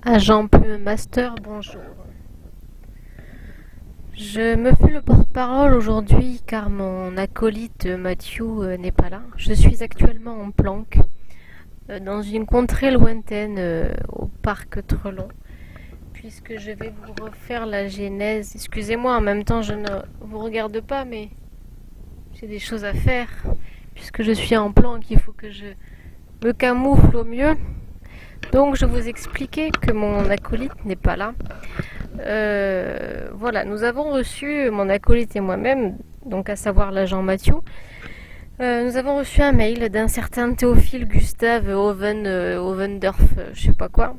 Agent Plume Master, bonjour. Je me fais le porte-parole aujourd'hui car mon acolyte Mathieu n'est pas là. Je suis actuellement en planque dans une contrée lointaine au parc Trelon puisque je vais vous refaire la genèse. Excusez-moi, en même temps je ne vous regarde pas mais j'ai des choses à faire puisque je suis en planque, il faut que je me camoufle au mieux. Donc je vous expliquais que mon acolyte n'est pas là. Voilà, nous avons reçu, mon acolyte et moi-même, donc à savoir l'agent Mathieu, nous avons reçu un mail d'un certain Théophile Gustave Ovendorf, je sais pas quoi,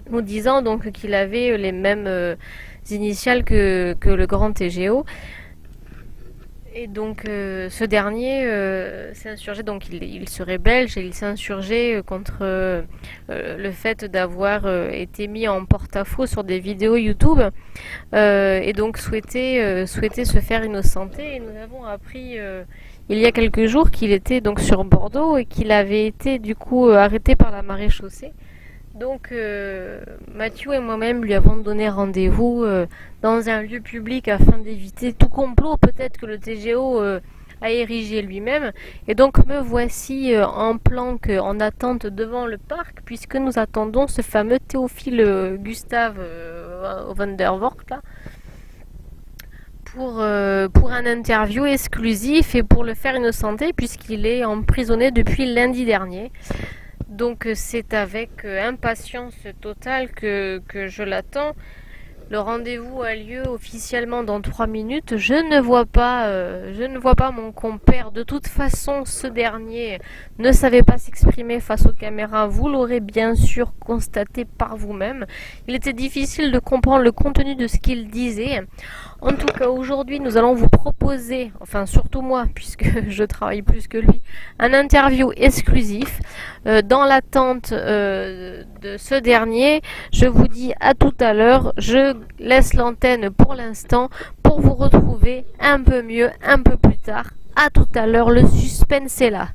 nous disant donc qu'il avait les mêmes initiales que le grand TGO. Et donc ce dernier s'est insurgé, donc il serait belge et il s'est insurgé contre le fait d'avoir été mis en porte-à-faux sur des vidéos YouTube et donc souhaitait se faire innocenter. Et nous avons appris il y a quelques jours qu'il était donc sur Bordeaux et qu'il avait été du coup arrêté par la maréchaussée. Donc Mathieu et moi-même lui avons donné rendez-vous dans un lieu public afin d'éviter tout complot peut-être que le TGO a érigé lui-même. Et donc me voici en planque en attente devant le parc puisque nous attendons ce fameux Théophile Gustave Vandervoort là pour un interview exclusif et pour le faire innocenter puisqu'il est emprisonné depuis lundi dernier. Donc c'est avec impatience totale que je l'attends. Le rendez-vous a lieu officiellement dans 3 minutes. Je ne vois pas mon compère. De toute façon, ce dernier ne savait pas s'exprimer face aux caméras. Vous l'aurez bien sûr constaté par vous-même. Il était difficile de comprendre le contenu de ce qu'il disait. En tout cas, aujourd'hui, nous allons vous proposer, enfin surtout moi, puisque je travaille plus que lui, un interview exclusif. Dans l'attente de ce dernier, je vous dis à tout à l'heure. Je laisse l'antenne pour l'instant pour vous retrouver un peu mieux, un peu plus tard. À tout à l'heure, le suspense est là.